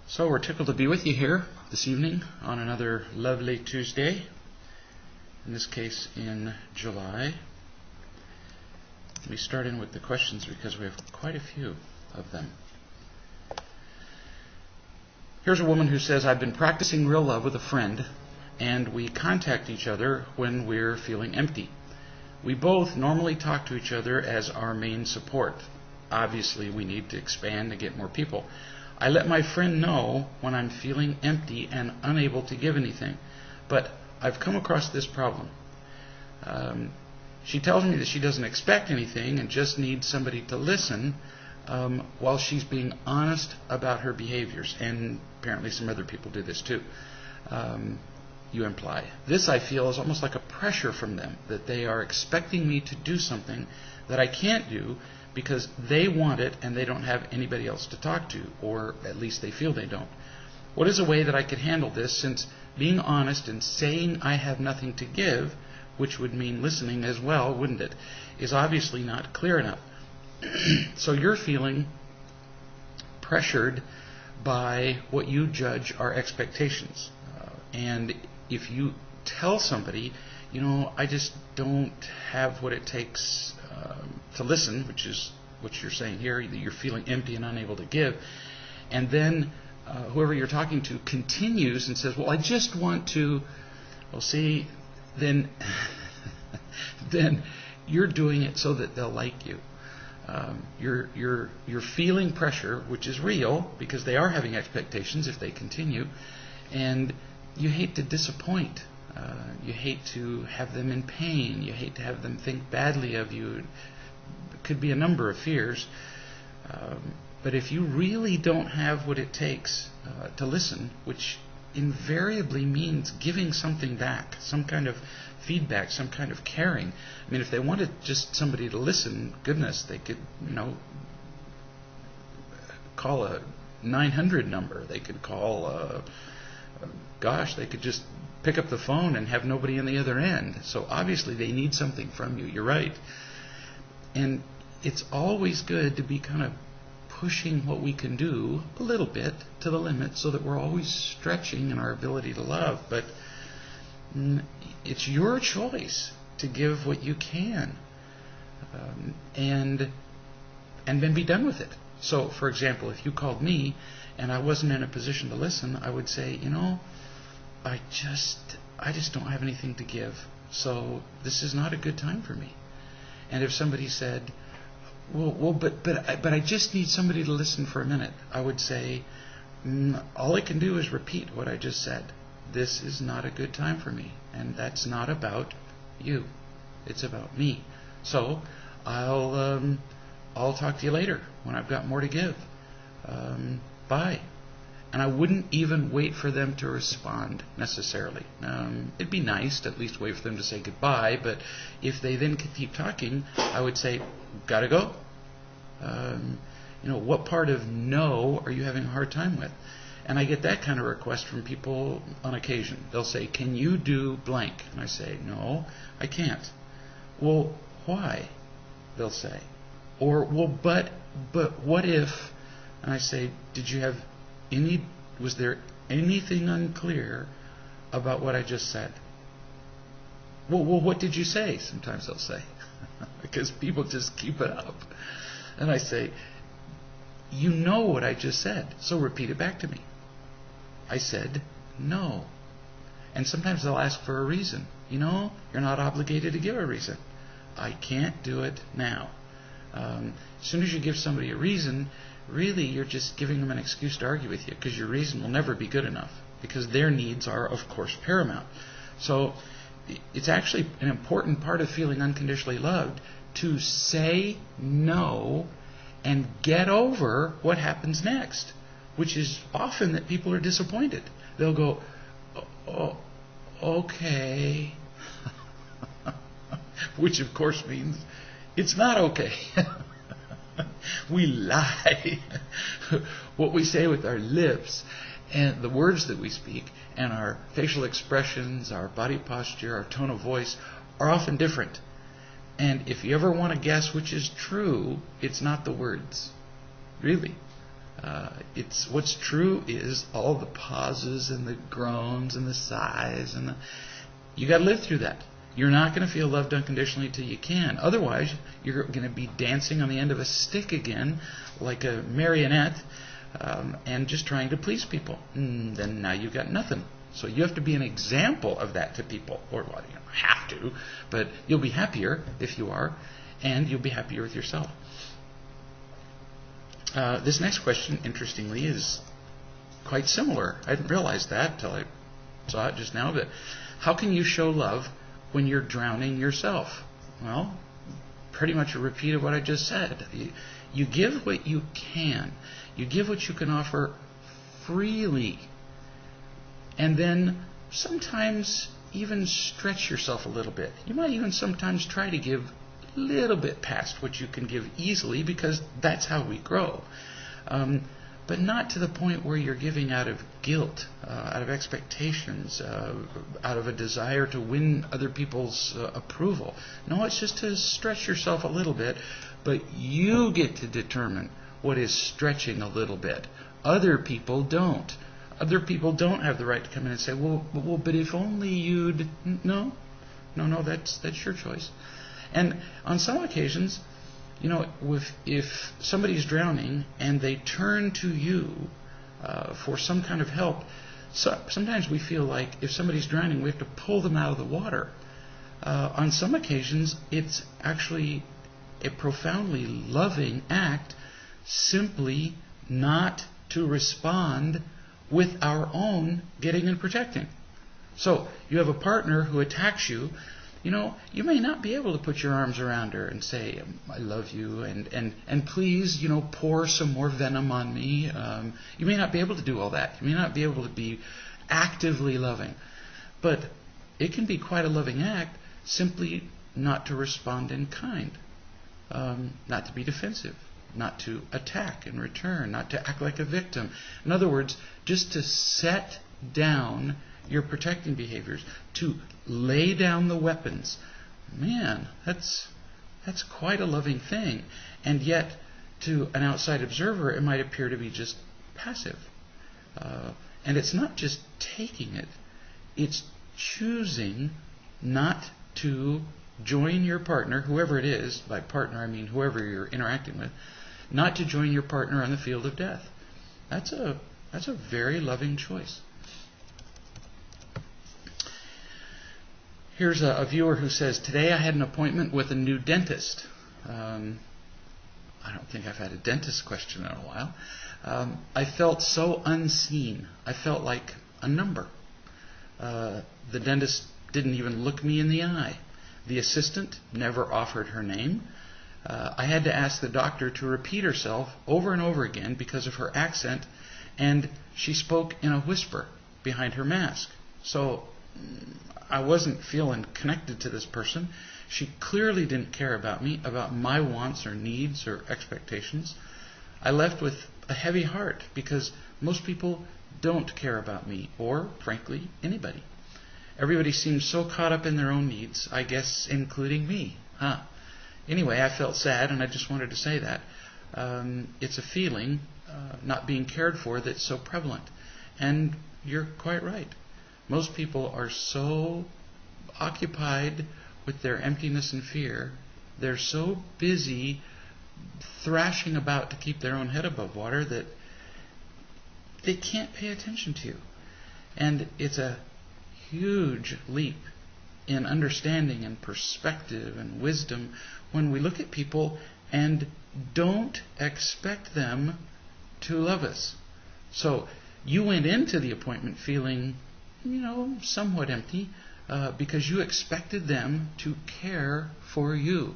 So we're tickled to be with you here this evening on another lovely Tuesday, in this case in July. Let me start in with the questions because we have quite a few of them. Here's a woman who says, I've been practicing real love with a friend, and we contact each other when we're feeling empty. We both normally talk to each other as our main support. Obviously, we need to expand to get more people. I let my friend know when I'm feeling empty and unable to give anything, but I've come across this problem. She tells me that she doesn't expect anything and just needs somebody to listen while she's being honest about her behaviors, and apparently some other people do this too. You imply. This, I feel, is almost like a pressure from them, that they are expecting me to do something that I can't do because they want it and they don't have anybody else to talk to, or at least they feel they don't. What is a way that I could handle this, since being honest and saying I have nothing to give, which would mean listening as well, wouldn't it, is obviously not clear enough. So you're feeling pressured by what you judge are expectations. And if you tell somebody, I just don't have what it takes to listen, which is what you're saying here, that you're feeling empty and unable to give, and then whoever you're talking to continues and says, well, I just want to, well, see, then then you're doing it so that they'll like you. You're feeling pressure, which is real, because they are having expectations if they continue, and you hate to disappoint. You hate to have them in pain. You hate to have them think badly of you. It could be a number of fears. But if you really don't have what it takes to listen, which invariably means giving something back, some kind of feedback, some kind of caring. I mean, if they wanted just somebody to listen, goodness, they could, call a 900 number. They could call they could just pick up the phone and have nobody on the other end. So obviously they need something from you. You're right. And it's always good to be kind of pushing what we can do a little bit to the limit so that we're always stretching in our ability to love. But it's your choice to give what you can, and then be done with it. So, for example, if you called me and I wasn't in a position to listen, I would say, I just don't have anything to give, so this is not a good time for me. And if somebody said, but I just need somebody to listen for a minute, I would say, all I can do is repeat what I just said. This is not a good time for me, and that's not about you. It's about me. So I'll talk to you later when I've got more to give. Bye. And I wouldn't even wait for them to respond necessarily. It'd be nice to at least wait for them to say goodbye, but if they then keep talking, I would say, gotta go. What part of no are you having a hard time with? And I get that kind of request from people on occasion. They'll say, can you do blank? And I say, no, I can't. Well, why? They'll say. Or, well, but what if? And I say, was there anything unclear about what I just said? Well, what did you say? Sometimes they'll say, because people just keep it up. And I say, you know what I just said, so repeat it back to me. I said, no. And sometimes they'll ask for a reason. You're not obligated to give a reason. I can't do it now. As soon as you give somebody a reason, really you're just giving them an excuse to argue with you, because your reason will never be good enough, because their needs are, of course, paramount. So it's actually an important part of feeling unconditionally loved to say no and get over what happens next, which is often that people are disappointed. They'll go, oh, okay, which of course means it's not okay. We lie. What we say with our lips and the words that we speak and our facial expressions, our body posture, our tone of voice are often different. And if you ever want to guess which is true, it's not the words. Really. It's what's true is all the pauses and the groans and the sighs and you got to live through that. You're not going to feel loved unconditionally till you can. Otherwise, you're going to be dancing on the end of a stick again, like a marionette, and just trying to please people. And then now you've got nothing. So you have to be an example of that to people, or well, you don't have to, but you'll be happier if you are, and you'll be happier with yourself. This next question, interestingly, is quite similar. I didn't realize that until I saw it just now, but how can you show love when you're drowning yourself? Well, pretty much a repeat of what I just said. You give what you can. You give what you can offer freely. And then sometimes even stretch yourself a little bit. You might even sometimes try to give a little bit past what you can give easily, because that's how we grow. But not to the point where you're giving out of guilt, out of expectations, out of a desire to win other people's approval. No, it's just to stretch yourself a little bit, but you get to determine what is stretching a little bit. Other people don't. Other people don't have the right to come in and say, well, but if only you'd... No, that's your choice. And on some occasions, if somebody's drowning and they turn to you for some kind of help, sometimes we feel like if somebody's drowning, we have to pull them out of the water. On some occasions, it's actually a profoundly loving act simply not to respond with our own getting and protecting. So you have a partner who attacks you. You may not be able to put your arms around her and say, I love you, and please, pour some more venom on me. You may not be able to do all that. You may not be able to be actively loving. But it can be quite a loving act simply not to respond in kind, not to be defensive, not to attack in return, not to act like a victim. In other words, just to set down your protecting behaviors, to lay down the weapons. Man, that's quite a loving thing. And yet, to an outside observer, it might appear to be just passive. And it's not just taking it, it's choosing not to join your partner, whoever it is. By partner, I mean whoever you're interacting with, not to join your partner on the field of death. That's a very loving choice. Here's a viewer who says, today I had an appointment with a new dentist. I don't think I've had a dentist question in a while. I felt so unseen. I felt like a number. The dentist didn't even look me in the eye. The assistant never offered her name. I had to ask the doctor to repeat herself over and over again because of her accent, and she spoke in a whisper behind her mask. So I wasn't feeling connected to this person. She clearly didn't care about me, about my wants or needs or expectations. I left with a heavy heart because most people don't care about me or, frankly, anybody. Everybody seems so caught up in their own needs, I guess including me. Anyway, I felt sad, and I just wanted to say that. It's a feeling, not being cared for, that's so prevalent. And you're quite right. Most people are so occupied with their emptiness and fear, they're so busy thrashing about to keep their own head above water that they can't pay attention to you. And it's a huge leap in understanding and perspective and wisdom when we look at people and don't expect them to love us. So you went into the appointment feeling, somewhat empty because you expected them to care for you.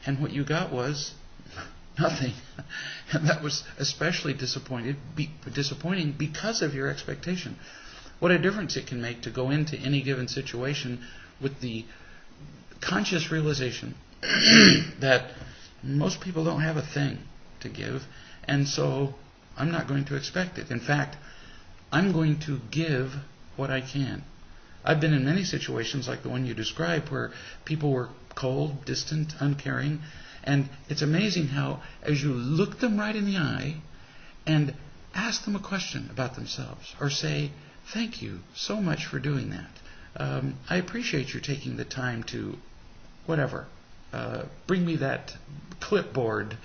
And what you got was nothing. And that was especially disappointing because of your expectation. What a difference it can make to go into any given situation with the conscious realization that most people don't have a thing to give, and so I'm not going to expect it. In fact, I'm going to give what I can. I've been in many situations like the one you described where people were cold, distant, uncaring, and it's amazing how as you look them right in the eye and ask them a question about themselves, or say, thank you so much for doing that. I appreciate you taking the time to, whatever, bring me that clipboard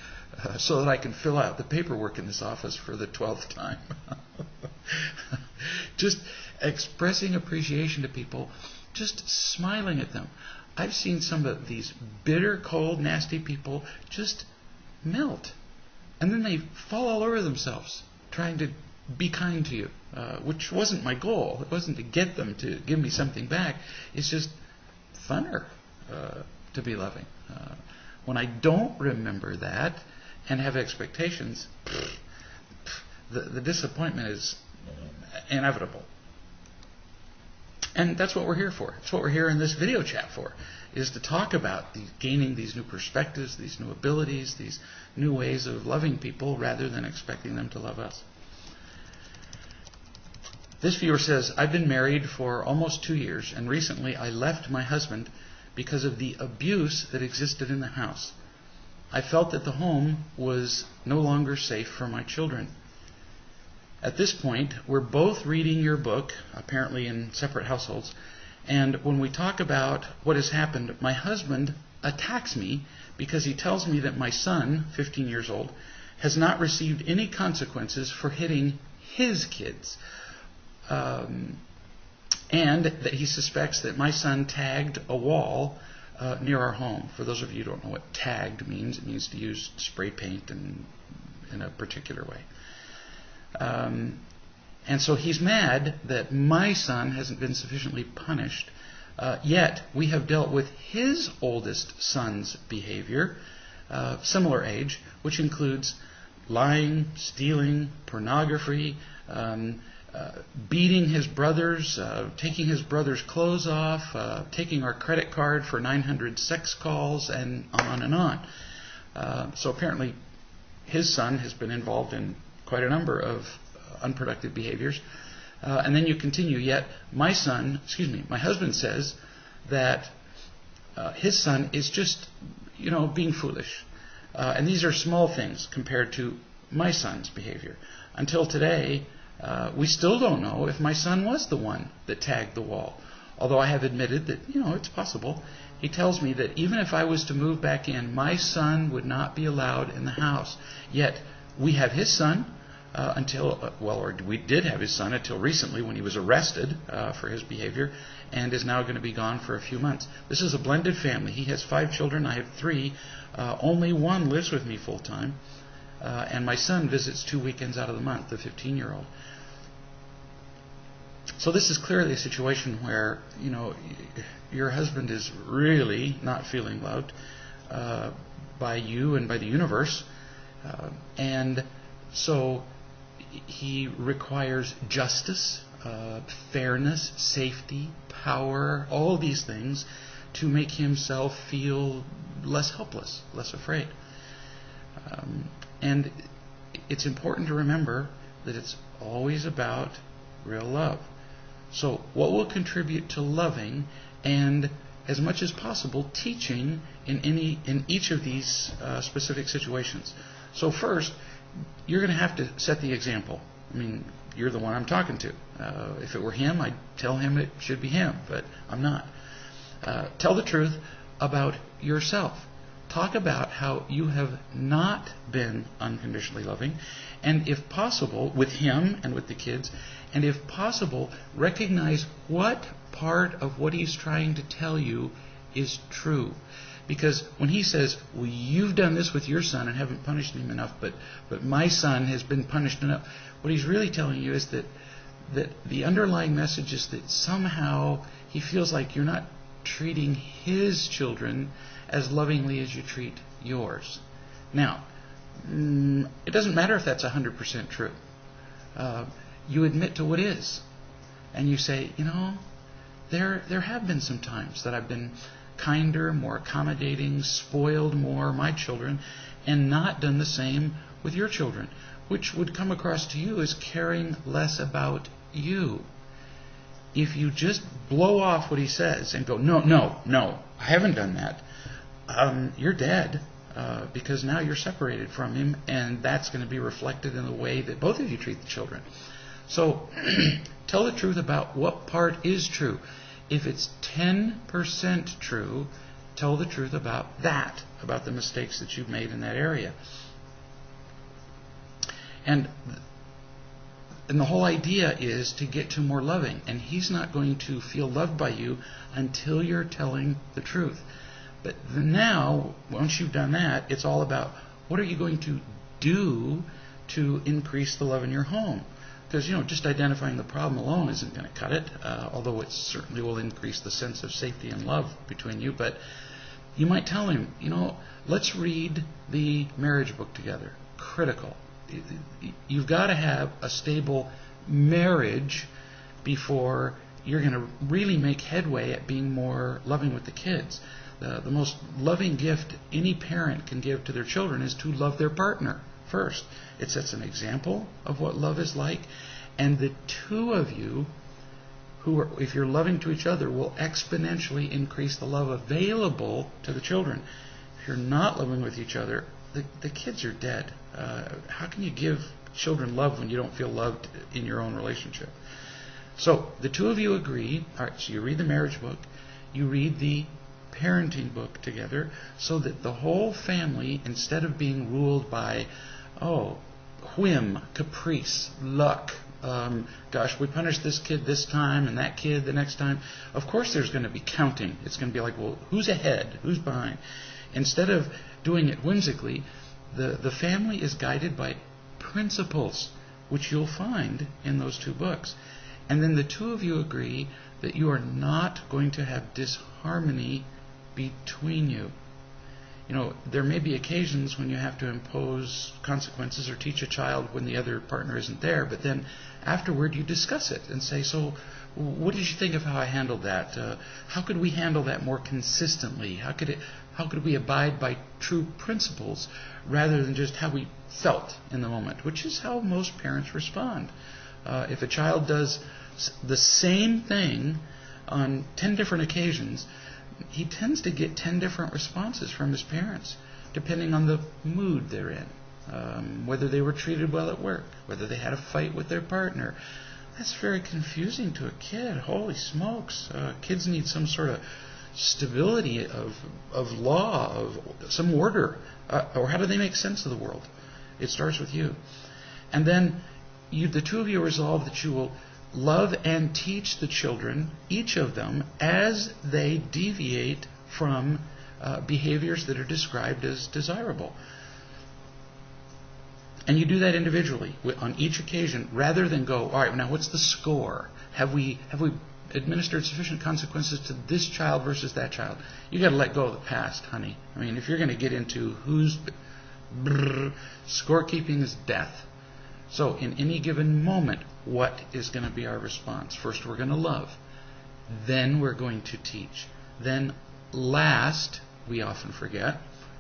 so that I can fill out the paperwork in this office for the 12th time. Just expressing appreciation to people, just smiling at them. I've seen some of these bitter, cold, nasty people just melt. And then they fall all over themselves trying to be kind to you, which wasn't my goal. It wasn't to get them to give me something back. It's just funner to be loving. When I don't remember that and have expectations, the disappointment is inevitable. And that's what we're here for. That's what we're here in this video chat for, is to talk about gaining these new perspectives, these new abilities, these new ways of loving people rather than expecting them to love us. This viewer says, I've been married for almost 2 years, and recently I left my husband because of the abuse that existed in the house. I felt that the home was no longer safe for my children. At this point, we're both reading your book, apparently in separate households, and when we talk about what has happened, my husband attacks me because he tells me that my son, 15 years old, has not received any consequences for hitting his kids, and that he suspects that my son tagged a wall near our home. For those of you who don't know what tagged means, it means to use spray paint in a particular way. And so he's mad that my son hasn't been sufficiently punished, yet we have dealt with his oldest son's behavior, similar age, which includes lying, stealing, pornography, beating his brothers, taking his brother's clothes off, taking our credit card for 900 sex calls, and on and on. So apparently his son has been involved in quite a number of unproductive behaviors. And then you continue, yet my husband says that his son is just, being foolish. And these are small things compared to my son's behavior. Until today, we still don't know if my son was the one that tagged the wall. Although I have admitted that, it's possible. He tells me that even if I was to move back in, my son would not be allowed in the house. Yet we have his son we did have his son until recently when he was arrested for his behavior and is now going to be gone for a few months. This is a blended family. He has 5 children. I have 3. Only one lives with me full time. And my son visits 2 weekends out of the month, the 15-year-old. So this is clearly a situation where, your husband is really not feeling loved by you and by the universe. And so he requires justice, fairness, safety, power, all these things to make himself feel less helpless, less afraid. And it's important to remember that it's always about real love. So what will contribute to loving and, as much as possible, teaching in each of these specific situations? So first, you're going to have to set the example. I mean, you're the one I'm talking to. If it were him, I'd tell him it should be him, but I'm not. Tell the truth about yourself. Talk about how you have not been unconditionally loving, and if possible, with him and with the kids, and if possible, recognize what part of what he's trying to tell you is true. Because when he says, well, you've done this with your son and haven't punished him enough, but my son has been punished enough, what he's really telling you is that the underlying message is that somehow he feels like you're not treating his children as lovingly as you treat yours. Now, it doesn't matter if that's 100% true. You admit to what is. And you say, there have been some times that I've been kinder, more accommodating, spoiled more my children, and not done the same with your children, which would come across to you as caring less about you. If you just blow off what he says and go, no, I haven't done that, you're dead. because now you're separated from him, and that's going to be reflected in the way that both of you treat the children. So tell the truth about what part is true. If it's 10% true, tell the truth about that, about the mistakes that you've made in that area. And the whole idea is to get to more loving. And he's not going to feel loved by you until you're telling the truth. But now, once you've done that, it's all about what are you going to do to increase the love in your home. Because, just identifying the problem alone isn't going to cut it, although it certainly will increase the sense of safety and love between you. But you might tell him, let's read the marriage book together. Critical. You've got to have a stable marriage before you're going to really make headway at being more loving with the kids. The most loving gift any parent can give to their children is to love their partner first. It sets an example of what love is like, and the two of you, if you're loving to each other, will exponentially increase the love available to the children. If you're not loving with each other, the kids are dead. How can you give children love when you don't feel loved in your own relationship? So the two of you agree. All right, so you read the marriage book, you read the parenting book together, so that the whole family, instead of being ruled by, whim, caprice, luck, gosh, we punished this kid this time and that kid the next time. Of course there's going to be counting. It's going to be like, well, who's ahead? Who's behind? Instead of doing it whimsically, the family is guided by principles, which you'll find in those two books. And then the two of you agree that you are not going to have disharmony between you. There may be occasions when you have to impose consequences or teach a child when the other partner isn't there, but then afterward you discuss it and say, so what did you think of how I handled that? How could we handle that more consistently? How could we abide by true principles rather than just how we felt in the moment, which is how most parents respond. If a child does the same thing on 10 different occasions, he tends to get 10 different responses from his parents, depending on the mood they're in, whether they were treated well at work, whether they had a fight with their partner. That's very confusing to a kid. Holy smokes. Kids need some sort of stability of law, of some order. Or how do they make sense of the world? It starts with you. And then the two of you resolve that you will love and teach the children, each of them, as they deviate from behaviors that are described as desirable. And you do that individually on each occasion, rather than go, all right, now what's the score? Have we administered sufficient consequences to this child versus that child? You got to let go of the past, honey. I mean, if you're going to get into scorekeeping is death. So in any given moment, what is going to be our response? First, we're going to love. Then we're going to teach. Then last, we often forget,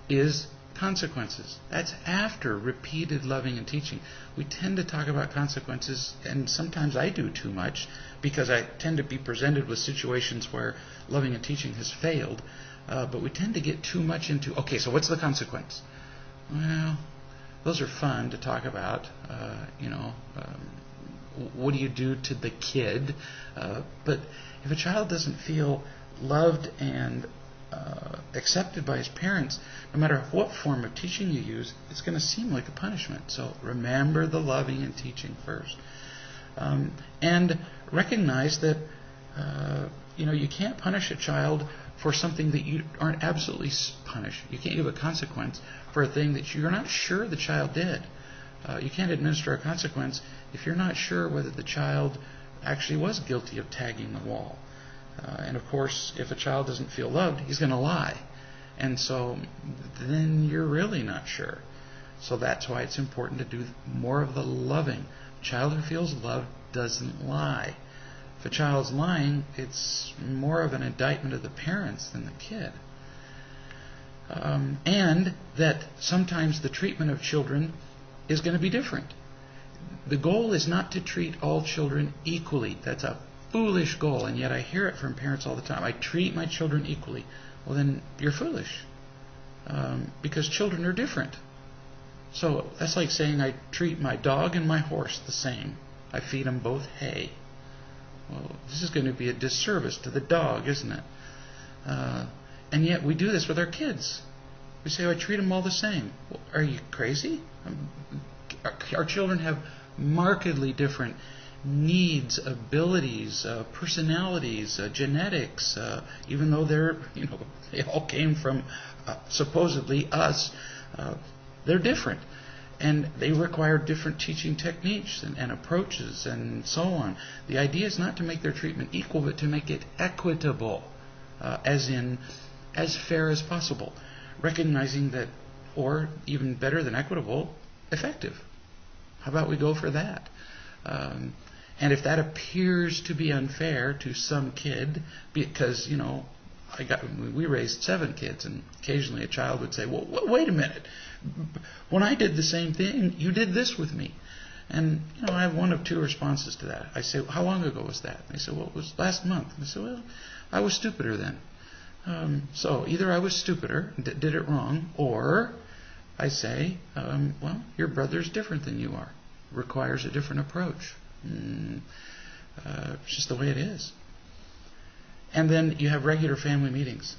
is consequences. That's after repeated loving and teaching. We tend to talk about consequences, and sometimes I do too much, because I tend to be presented with situations where loving and teaching has failed. But we tend to get too much into, okay, so what's the consequence? Well, those are fun to talk about. What do you do to the kid? But if a child doesn't feel loved and accepted by his parents, no matter what form of teaching you use, it's going to seem like a punishment. So remember the loving and teaching first. And recognize that you can't punish a child for something that you aren't absolutely punished. You can't give a consequence for a thing that you're not sure the child did. You can't administer a consequence if you're not sure whether the child actually was guilty of tagging the wall. And of course, if a child doesn't feel loved, he's going to lie. And so then you're really not sure. So that's why it's important to do more of the loving. A child who feels loved doesn't lie. If a child's lying, it's more of an indictment of the parents than the kid. And that sometimes the treatment of children is going to be different. The goal is not to treat all children equally. That's a foolish goal, and yet I hear it from parents all the time. I treat my children equally. Well, then you're foolish. because children are different. So that's like saying I treat my dog and my horse the same. I feed them both hay. Well, this is going to be a disservice to the dog, isn't it? And yet we do this with our kids. We say, I treat them all the same. Well, are you crazy? Our children have markedly different needs, abilities, personalities, genetics, even though they all came from supposedly us. They're different, and they require different teaching techniques and approaches and so on. The idea is not to make their treatment equal, but to make it equitable, as in as fair as possible, recognizing that, or even better than equitable, effective. How about we go for that? And if that appears to be unfair to some kid, because, we raised 7 kids, and occasionally a child would say, well, wait a minute. When I did the same thing, you did this with me. And, I have one of 2 responses to that. I say, how long ago was that? And they say, well, it was last month. And I say, well, I was stupider then. So either I was stupider, did it wrong, or I say, well, your brother's different than you are. Requires a different approach. It's just the way it is. And then you have regular family meetings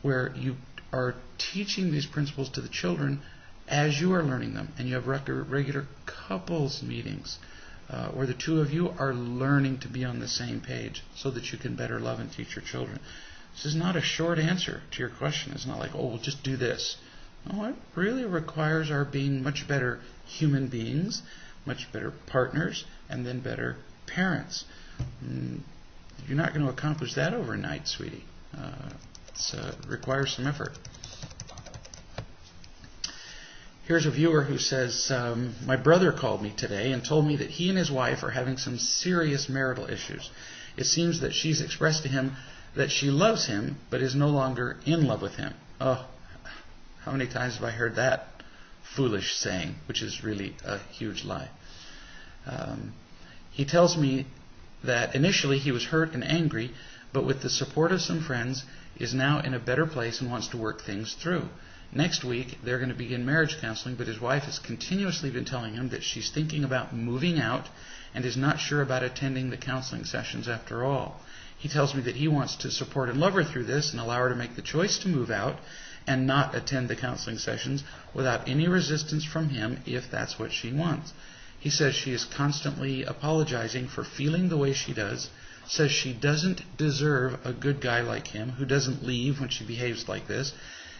where you are teaching these principles to the children as you are learning them. And you have regular couples meetings where the 2 of you are learning to be on the same page so that you can better love and teach your children. This is not a short answer to your question. It's not like, oh, we'll just do this. No, it really requires our being much better human beings, much better partners, and then better parents. You're not going to accomplish that overnight, sweetie. It requires some effort. Here's a viewer who says, my brother called me today and told me that he and his wife are having some serious marital issues. It seems that she's expressed to him that she loves him but is no longer in love with him. Oh, how many times have I heard that foolish saying, which is really a huge lie. He tells me that initially he was hurt and angry, but with the support of some friends is now in a better place and wants to work things through. Next week they're going to begin marriage counseling, but his wife has continuously been telling him that she's thinking about moving out and is not sure about attending the counseling sessions after all. He tells me that he wants to support and love her through this and allow her to make the choice to move out and not attend the counseling sessions without any resistance from him if that's what she wants. He says she is constantly apologizing for feeling the way she does, says she doesn't deserve a good guy like him who doesn't leave when she behaves like this,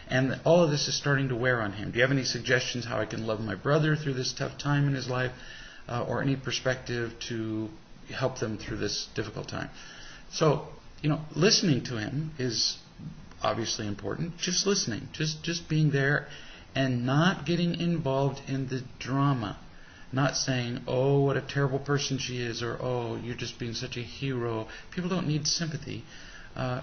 and that all of this is starting to wear on him. Do you have any suggestions how I can love my brother through this tough time in his life, or any perspective to help them through this difficult time? So, listening to him is obviously important. Just listening, just being there and not getting involved in the drama. Not saying, oh, what a terrible person she is, or oh, you're just being such a hero. People don't need sympathy.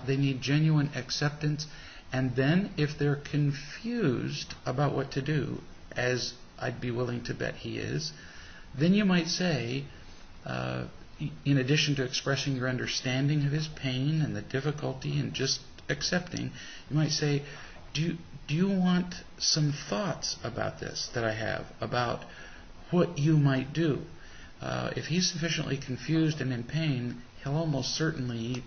They need genuine acceptance. And then if they're confused about what to do, as I'd be willing to bet he is, then you might say, in addition to expressing your understanding of his pain and the difficulty and just accepting, you might say, do you want some thoughts about this that I have, about what you might do? If he's sufficiently confused and in pain, he'll almost certainly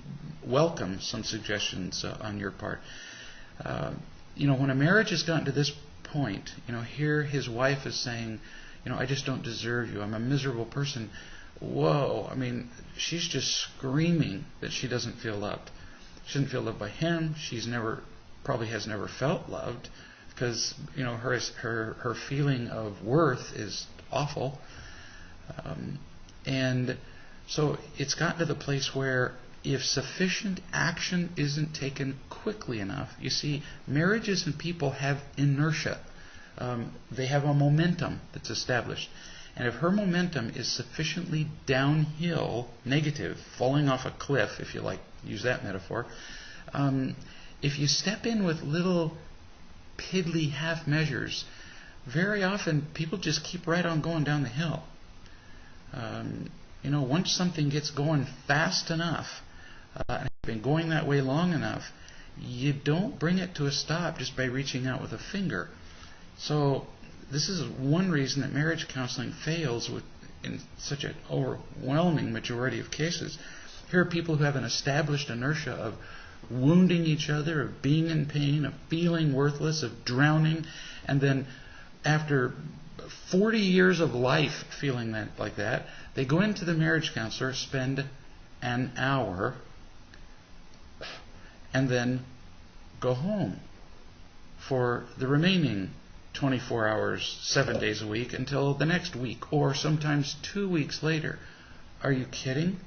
welcome some suggestions on your part. When a marriage has gotten to this point, here his wife is saying, I just don't deserve you. I'm a miserable person. Whoa, she's just screaming that she doesn't feel loved. She doesn't feel loved by him. Probably has never felt loved, because her feeling of worth is awful. And so it's gotten to the place where if sufficient action isn't taken quickly enough, you see, marriages and people have inertia. They have a momentum that's established. And if her momentum is sufficiently downhill, negative, falling off a cliff, if you like, use that metaphor, if you step in with little piddly half measures, very often people just keep right on going down the hill. Once something gets going fast enough, and it's been going that way long enough, you don't bring it to a stop just by reaching out with a finger. So this is one reason that marriage counseling fails in such an overwhelming majority of cases. Here are people who have an established inertia of wounding each other, of being in pain, of feeling worthless, of drowning, and then after 40 years of life feeling like that, they go into the marriage counselor, spend an hour, and then go home for the remaining 24 hours, 7 days a week, until the next week, or sometimes 2 weeks later. Are you kidding?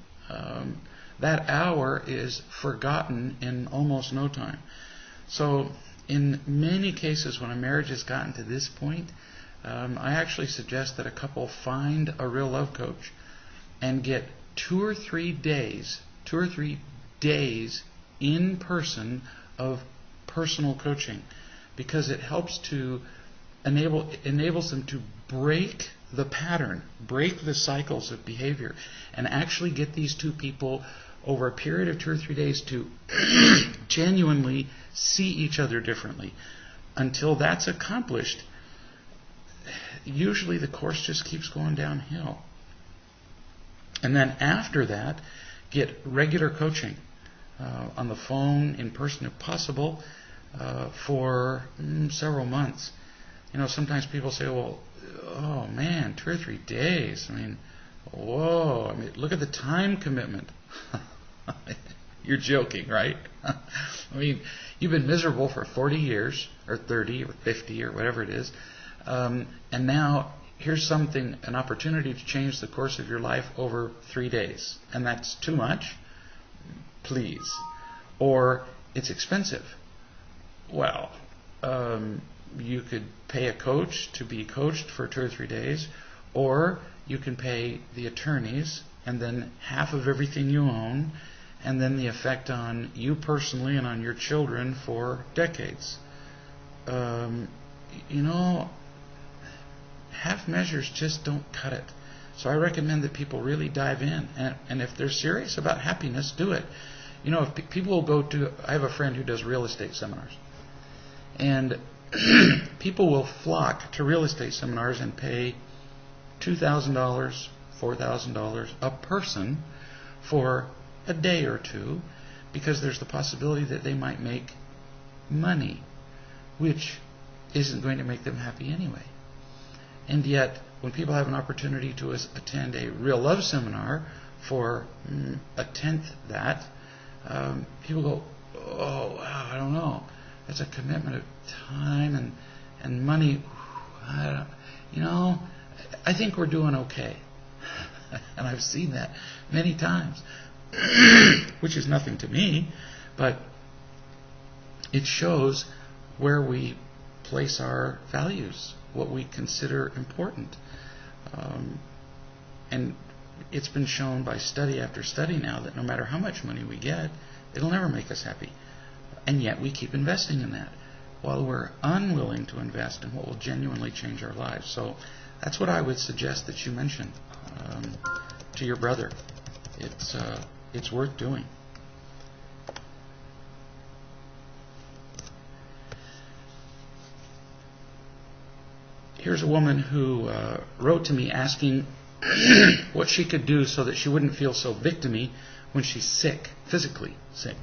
That hour is forgotten in almost no time. So in many cases when a marriage has gotten to this point, I actually suggest that a couple find a real love coach and get 2 or 3 days in person of personal coaching, because it helps to enables them to break the pattern, break the cycles of behavior, and actually get these two people over a period of 2 or 3 days to genuinely see each other differently. Until that's accomplished, usually the course just keeps going downhill. And then after that, get regular coaching on the phone, in person if possible, for several months. You know, sometimes people say, well, oh man, 2 or 3 days. I mean, whoa, I mean, look at the time commitment. You're joking, right? I mean, you've been miserable for 40 years, or 30, or 50, or whatever it is, and now here's an opportunity to change the course of your life over 3 days. And that's too much? Please. Or it's expensive. Well, you could pay a coach to be coached for 2 or 3 days, or you can pay the attorneys and then half of everything you own, and then the effect on you personally and on your children for decades. Half measures just don't cut it. So I recommend that people really dive in, and if they're serious about happiness, do it. You know, if people will go to, I have a friend who does real estate seminars, and people will flock to real estate seminars and pay $2,000, $4,000 a person for a day or two, because there's the possibility that they might make money, which isn't going to make them happy anyway. And yet, when people have an opportunity to attend a real love seminar for a tenth that, people go, oh, wow, I don't know. That's a commitment of time and money. I think we're doing okay. And I've seen that many times, which is nothing to me, but it shows where we place our values, what we consider important. And it's been shown by study after study now that no matter how much money we get, it'll never make us happy. And yet we keep investing in that while we're unwilling to invest in what will genuinely change our lives. So that's what I would suggest that you mention to your brother. It's worth doing. Here's a woman who wrote to me asking what she could do so that she wouldn't feel so victim-y when she's sick, physically sick.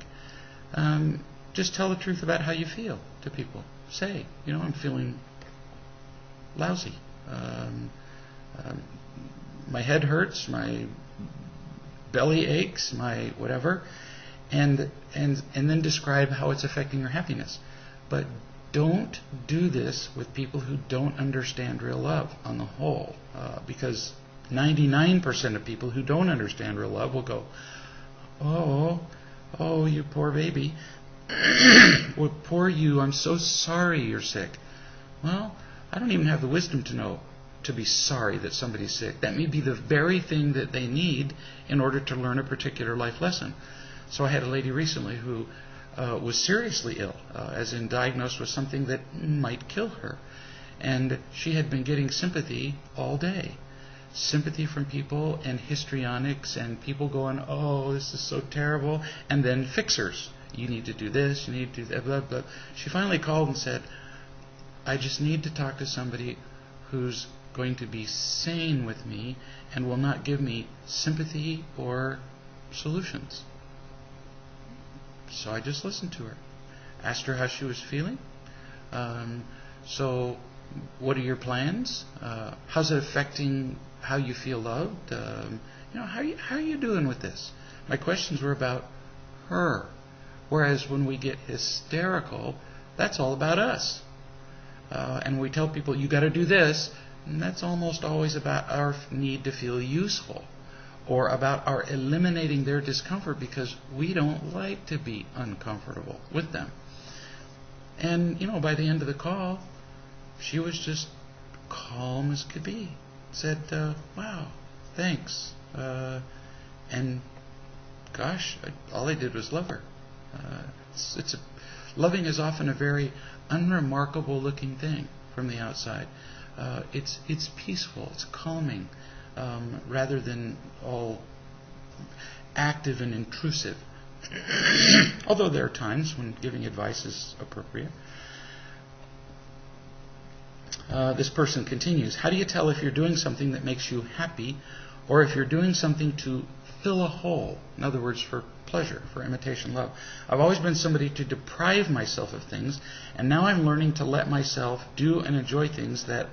Just tell the truth about how you feel to people. Say, I'm feeling lousy. My head hurts, my belly aches, my whatever, and then describe how it's affecting your happiness. But don't do this with people who don't understand real love on the whole, because 99% of people who don't understand real love will go, oh, you poor baby. Well, poor you, I'm so sorry you're sick. Well, I don't even have the wisdom to be sorry that somebody's sick. That may be the very thing that they need in order to learn a particular life lesson. So I had a lady recently who was seriously ill, as in diagnosed with something that might kill her. And she had been getting sympathy all day. Sympathy from people and histrionics and people going, oh, this is so terrible, and then fixers. You need to do this, you need to do that, blah, blah. She finally called and said, I just need to talk to somebody who's going to be sane with me and will not give me sympathy or solutions. So I just listened to her. Asked her how she was feeling. So what are your plans? How's it affecting how you feel loved? How are you doing with this? My questions were about her. Whereas when we get hysterical, that's all about us. And we tell people, you got to do this, and that's almost always about our need to feel useful, or about our eliminating their discomfort because we don't like to be uncomfortable with them. And, by the end of the call, she was just calm as could be. Said, wow, thanks. And, gosh, all I did was love her. Loving is often a very unremarkable looking thing from the outside. It's peaceful, it's calming, rather than all active and intrusive. Although there are times when giving advice is appropriate. This person continues, how do you tell if you're doing something that makes you happy or if you're doing something to fill a hole? In other words, for pleasure, for imitation love. I've always been somebody to deprive myself of things, and now I'm learning to let myself do and enjoy things that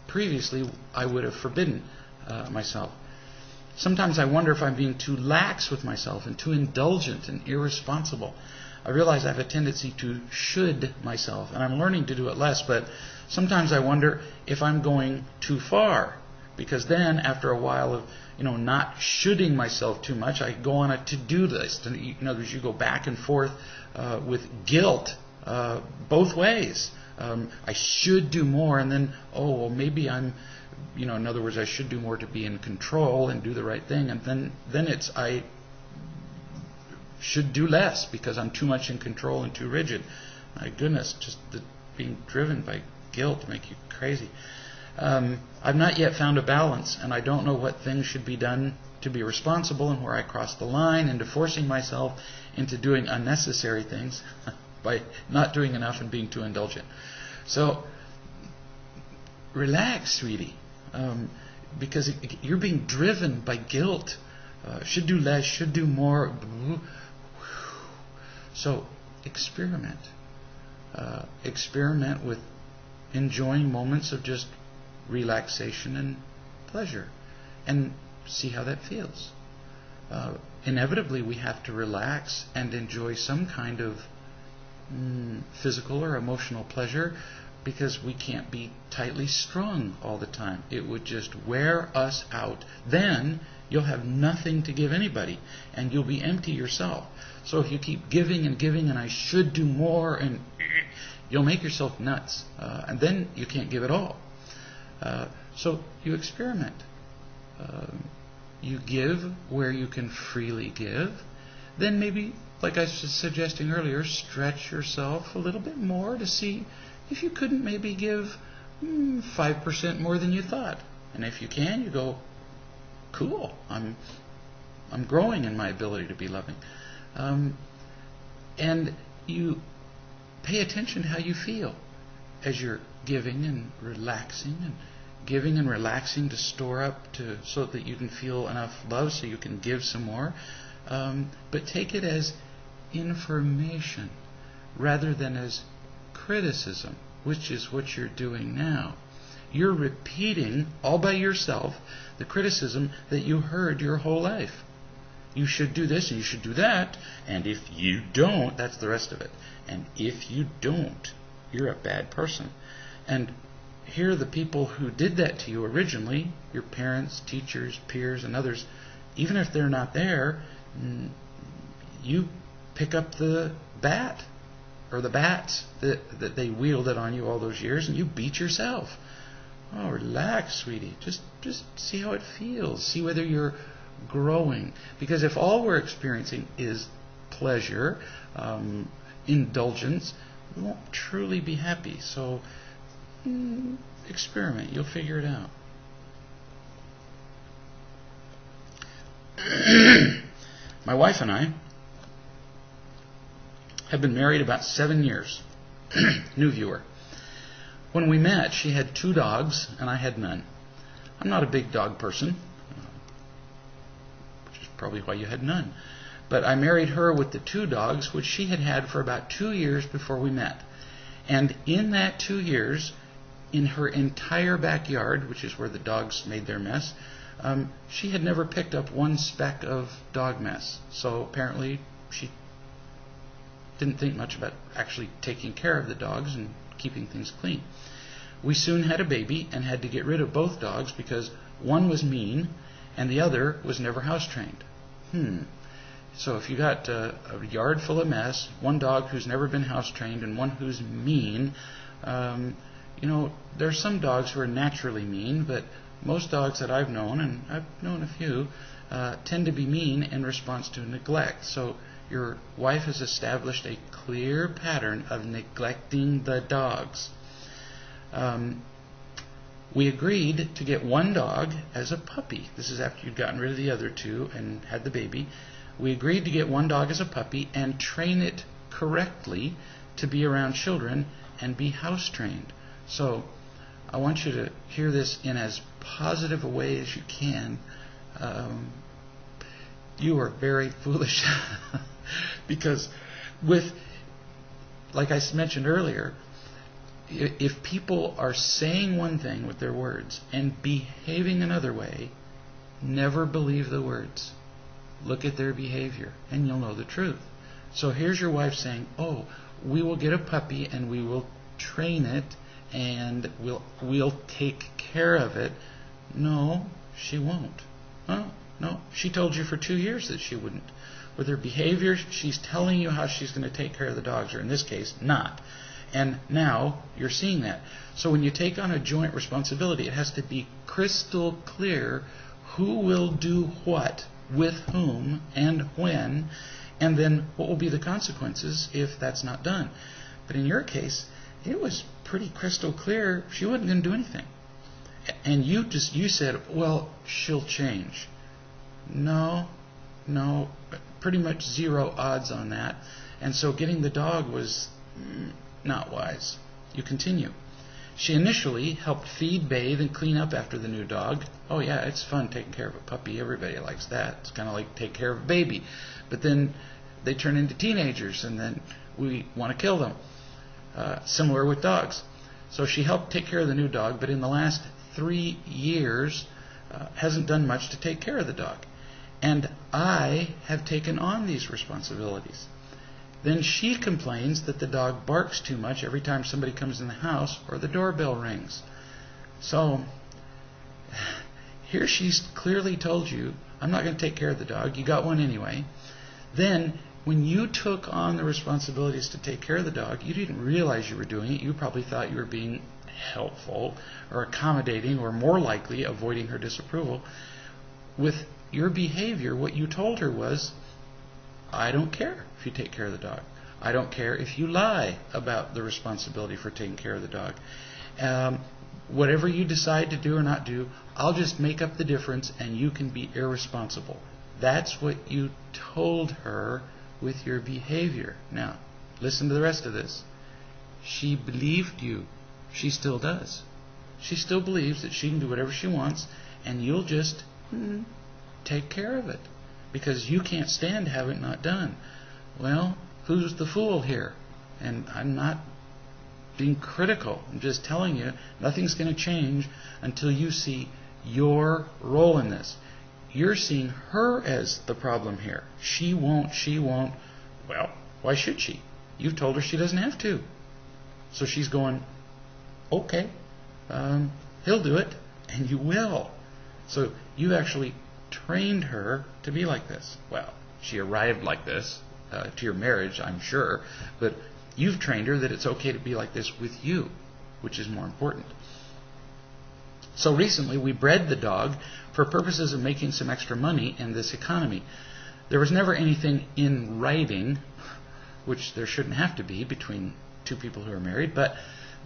previously I would have forbidden myself. Sometimes I wonder if I'm being too lax with myself and too indulgent and irresponsible. I realize I have a tendency to should myself, and I'm learning to do it less, but sometimes I wonder if I'm going too far, because then after a while of not shoulding myself too much, I go on a to-do list. And in other words, you go back and forth with guilt both ways. I should do more, and then, maybe I'm, in other words, I should do more to be in control and do the right thing, and then it's I should do less because I'm too much in control and too rigid. My goodness, just being driven by guilt make you crazy. I've not yet found a balance, and I don't know what things should be done to be responsible and where I cross the line into forcing myself into doing unnecessary things by not doing enough and being too indulgent. So, relax, sweetie, because you're being driven by guilt. Should do less, should do more. So, experiment. Experiment with enjoying moments of just relaxation and pleasure, and see how that feels. Inevitably, we have to relax and enjoy some kind of physical or emotional pleasure because we can't be tightly strung all the time. It would just wear us out. Then you'll have nothing to give anybody, and you'll be empty yourself. So if you keep giving and giving, and I should do more, and you'll make yourself nuts, and then you can't give at all. So you experiment. You give where you can freely give. Then maybe, like I was suggesting earlier, stretch yourself a little bit more to see if you couldn't maybe give 5% more than you thought. And if you can, you go, cool, I'm growing in my ability to be loving. And you pay attention to how you feel as you're giving and relaxing, and giving and relaxing to store up so that you can feel enough love so you can give some more. But take it as information rather than as criticism, which is what you're doing now. You're repeating all by yourself the criticism that you heard your whole life. You should do this and you should do that, and if you don't, that's the rest of it. And if you don't, you're a bad person. And here are the people who did that to you originally, your parents, teachers, peers, and others. Even if they're not there, you pick up the bat or the bats that they wielded on you all those years, and you beat yourself. Oh, relax, sweetie. Just see how it feels. See whether you're growing. Because if all we're experiencing is pleasure, indulgence, we won't truly be happy. So experiment. You'll figure it out. My wife and I have been married about 7 years. New viewer. When we met, she had 2 dogs, and I had none. I'm not a big dog person, which is probably why you had none. But I married her with the 2 dogs, which she had had for about 2 years before we met. And in that 2 years, in her entire backyard, which is where the dogs made their mess, she had never picked up one speck of dog mess. So apparently she didn't think much about actually taking care of the dogs and keeping things clean. We soon had a baby and had to get rid of both dogs because one was mean and the other was never house trained. So if you got a yard full of mess, one dog who's never been house trained and one who's mean, there are some dogs who are naturally mean, but most dogs that I've known, and I've known a few, tend to be mean in response to neglect. So your wife has established a clear pattern of neglecting the dogs. We agreed to get one dog as a puppy. This is after you'd gotten rid of the other 2 and had the baby. We agreed to get one dog as a puppy and train it correctly to be around children and be house trained. So I want you to hear this in as positive a way as you can. You are very foolish because like I mentioned earlier, if people are saying one thing with their words and behaving another way, never believe the words. Look at their behavior and you'll know the truth. So here's your wife saying, "Oh, we will get a puppy and we will train it and we'll take care of it." No, she won't. Oh, no, she told you for 2 years that she wouldn't. With her behavior, she's telling you how she's going to take care of the dogs, or in this case, not. And now you're seeing that. So when you take on a joint responsibility, it has to be crystal clear who will do what, with whom, and when, and then what will be the consequences if that's not done. But in your case, it was pretty crystal clear she wasn't going to do anything. And you said, "Well, she'll change." No, pretty much 0 odds on that. And so getting the dog was not wise. You continue. She initially helped feed, bathe, and clean up after the new dog. Oh yeah, it's fun taking care of a puppy. Everybody likes that. It's kind of like take care of a baby. But then they turn into teenagers, and then we want to kill them. Similar with dogs. So she helped take care of the new dog, but in the last 3 years hasn't done much to take care of the dog. And I have taken on these responsibilities. Then she complains that the dog barks too much every time somebody comes in the house or the doorbell rings. So here she's clearly told you, "I'm not going to take care of the dog. You got one anyway." Then when you took on the responsibilities to take care of the dog, you didn't realize you were doing it. You probably thought you were being helpful or accommodating or more likely avoiding her disapproval. With your behavior, what you told her was, "I don't care if you take care of the dog. I don't care if you lie about the responsibility for taking care of the dog. Whatever you decide to do or not do, I'll just make up the difference and you can be irresponsible." That's what you told her with your behavior. Now, listen to the rest of this. She believed you. She still does. She still believes that she can do whatever she wants and you'll just take care of it because you can't stand to have it not done. Well, who's the fool here? And I'm not being critical. I'm just telling you nothing's going to change until you see your role in this. You're seeing her as the problem here. She won't. Well, why should she? You've told her she doesn't have to. So she's going, "Okay, he'll do it," and you will. So you actually trained her to be like this. Well, she arrived like this to your marriage, I'm sure, but you've trained her that it's okay to be like this with you, which is more important. So recently we bred the dog for purposes of making some extra money in this economy. There was never anything in writing, which there shouldn't have to be between 2 people who are married, but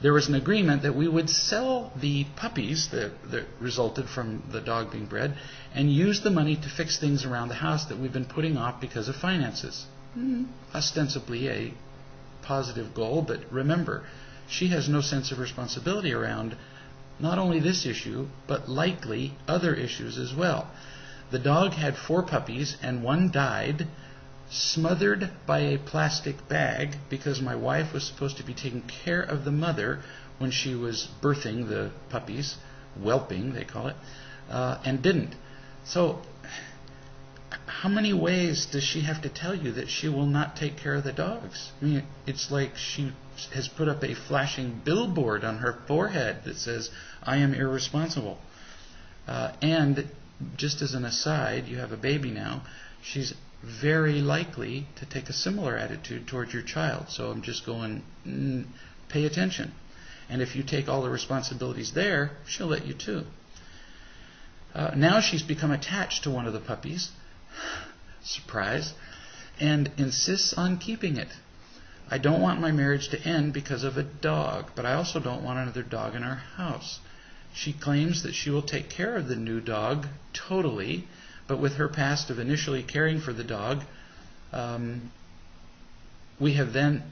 there was an agreement that we would sell the puppies that resulted from the dog being bred and use the money to fix things around the house that we've been putting off because of finances. Ostensibly a positive goal, but remember, she has no sense of responsibility around not only this issue, but likely other issues as well. The dog had 4 puppies and one died, smothered by a plastic bag, because my wife was supposed to be taking care of the mother when she was birthing the puppies, whelping they call it, and didn't. So how many ways does she have to tell you that she will not take care of the dogs? I mean, it's like she has put up a flashing billboard on her forehead that says, I am irresponsible. And just as an aside, you have a baby now, she's very likely to take a similar attitude towards your child. So I'm just going, pay attention. And if you take all the responsibilities there, she'll let you too. Now she's become attached to one of the puppies, surprise, and insists on keeping it. I don't want my marriage to end because of a dog, but I also don't want another dog in our house. She claims that she will take care of the new dog totally, but with her past of initially caring for the dog, we have then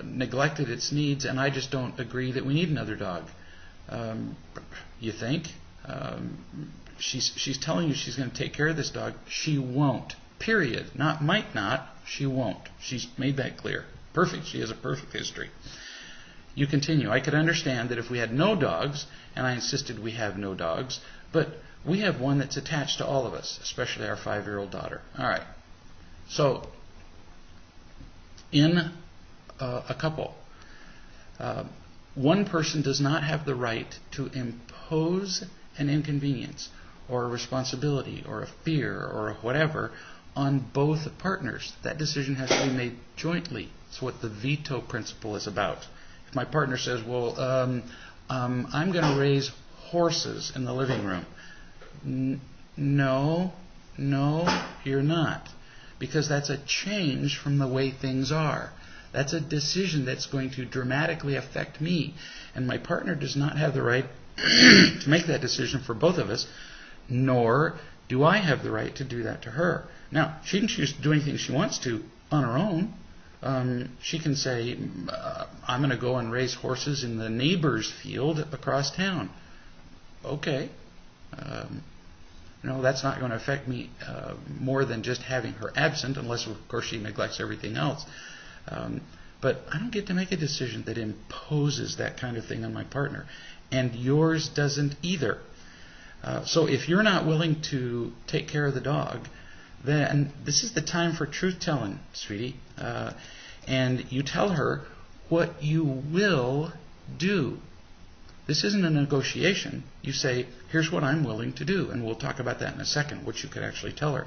neglected its needs, and I just don't agree that we need another dog. You think? She's telling you she's going to take care of this dog. She won't. Period. Not might not. She won't. She's made that clear. Perfect. She has a perfect history. You continue. I could understand that if we had no dogs, and I insisted we have no dogs, but we have one that's attached to all of us, especially our 5-year-old daughter. All right. So, in a couple, one person does not have the right to impose an inconvenience or a responsibility or a fear or a whatever on both partners. That decision has to be made jointly. It's what the veto principle is about. If my partner says, well, I'm going to raise horses in the living room. No, you're not. Because that's a change from the way things are. That's a decision that's going to dramatically affect me. And my partner does not have the right to make that decision for both of us, nor do I have the right to do that to her. Now, she can choose to do anything she wants to on her own. She can say, I'm going to go and raise horses in the neighbor's field across town. Okay. No, that's not going to affect me more than just having her absent, unless, of course, she neglects everything else. But I don't get to make a decision that imposes that kind of thing on my partner. And yours doesn't either. So if you're not willing to take care of the dog, then this is the time for truth-telling, sweetie. And you tell her what you will do. This isn't a negotiation. You say, here's what I'm willing to do. And we'll talk about that in a second, what you could actually tell her.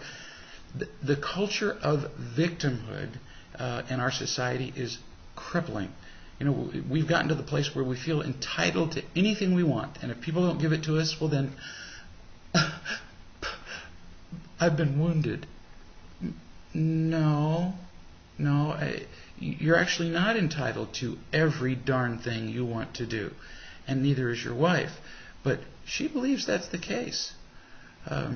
The culture of victimhood in our society is crippling. You know, we've gotten to the place where we feel entitled to anything we want. And if people don't give it to us, well then, I've been wounded. No, you're actually not entitled to every darn thing you want to do. And neither is your wife. But she believes that's the case.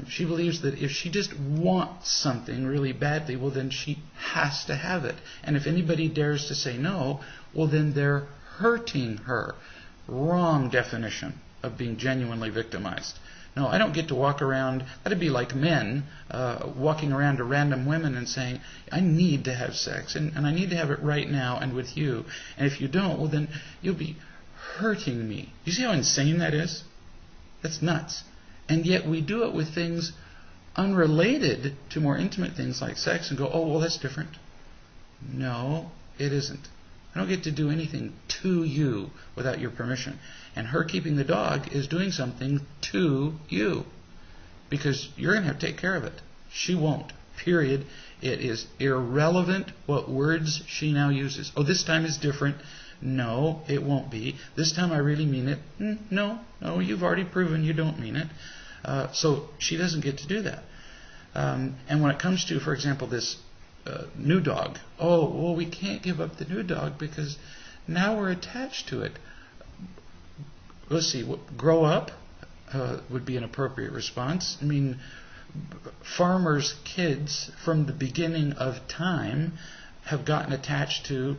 She believes that if she just wants something really badly, well then she has to have it. And if anybody dares to say no, well then they're hurting her. Wrong definition of being genuinely victimized. No, I don't get to walk around, that'd be like men walking around to random women and saying, I need to have sex, and I need to have it right now and with you. And if you don't, well then you'll be hurting me. You see how insane that is? That's nuts. And yet we do it with things unrelated to more intimate things like sex and go, oh, well, that's different. No, it isn't. I don't get to do anything to you without your permission. And her keeping the dog is doing something to you. Because you're going to have to take care of it. She won't. Period. It is irrelevant what words she now uses. Oh, this time is different. No, it won't be. This time I really mean it. No, you've already proven you don't mean it. So she doesn't get to do that. And when it comes to, for example, this new dog, oh, well, we can't give up the new dog because now we're attached to it. Let's see, grow up would be an appropriate response. I mean, farmers' kids from the beginning of time have gotten attached to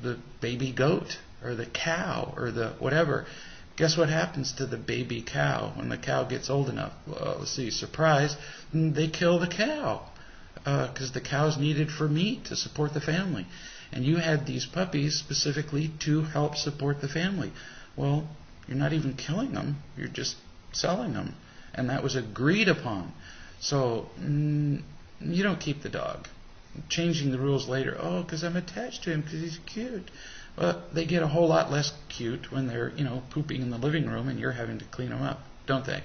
the baby goat or the cow or the whatever. Guess what happens to the baby cow when the cow gets old enough? Well, let's see, surprise, they kill the cow because the cow's needed for meat to support the family. And you had these puppies specifically to help support the family. Well, you're not even killing them, you're just selling them. And that was agreed upon. So you don't keep the dog. Changing the rules later, oh, because I'm attached to him because he's cute. Well, they get a whole lot less cute when they're, pooping in the living room and you're having to clean them up, don't they?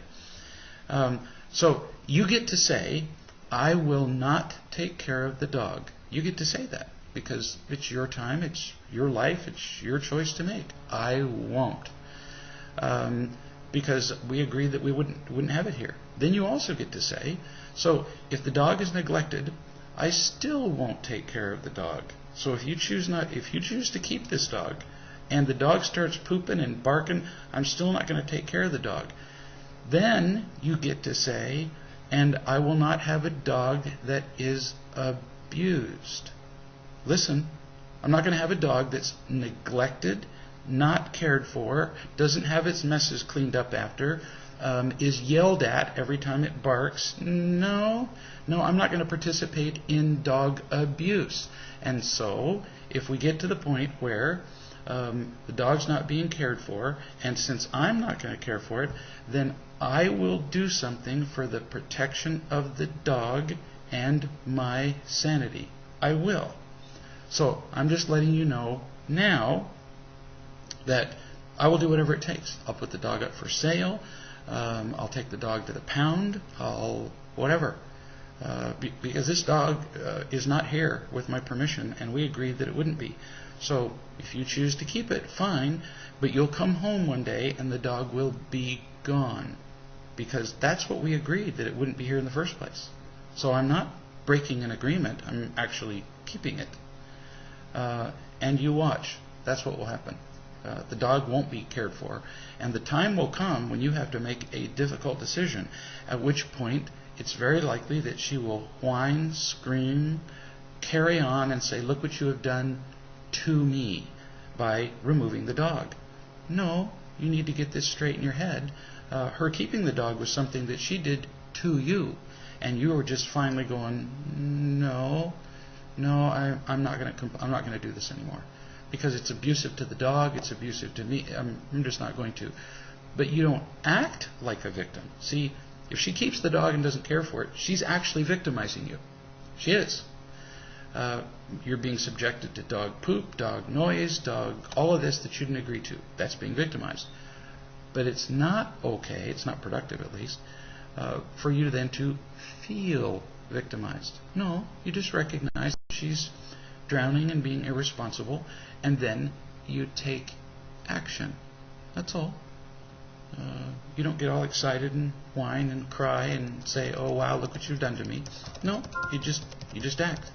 So you get to say, I will not take care of the dog. You get to say that because it's your time, it's your life, it's your choice to make. I won't. Because we agreed that we wouldn't have it here. Then you also get to say, so if the dog is neglected, I still won't take care of the dog. So if you choose to keep this dog, and the dog starts pooping and barking, I'm still not going to take care of the dog. Then you get to say, and I will not have a dog that is abused. Listen, I'm not going to have a dog that's neglected, not cared for, doesn't have its messes cleaned up after, is yelled at every time it barks. No, I'm not going to participate in dog abuse. And so, if we get to the point where the dog's not being cared for, and since I'm not going to care for it, then I will do something for the protection of the dog and my sanity. I will. So, I'm just letting you know now that I will do whatever it takes. I'll put the dog up for sale. I'll take the dog to the pound. I'll whatever. Because this dog is not here with my permission, and we agreed that it wouldn't be. So if you choose to keep it, fine, but you'll come home one day and the dog will be gone. Because that's what we agreed, that it wouldn't be here in the first place. So I'm not breaking an agreement. I'm actually keeping it. And you watch. That's what will happen. The dog won't be cared for, and the time will come when you have to make a difficult decision, at which point it's very likely that she will whine, scream, carry on, and say, look what you have done to me by removing the dog. No, you need to get this straight in your head. Her keeping the dog was something that she did to you, and you were just finally going, no, I'm not going to do this anymore. Because it's abusive to the dog, it's abusive to me, I'm just not going to. But you don't act like a victim. See, if she keeps the dog and doesn't care for it, she's actually victimizing you. She is. You're being subjected to dog poop, dog noise, dog, all of this that you didn't agree to. That's being victimized. But it's not okay, it's not productive at least, for you then to feel victimized. No, you just recognize that she's drowning and being irresponsible, and then you take action. That's all. You don't get all excited and whine and cry and say, oh wow, look what you've done to me. No, you just act.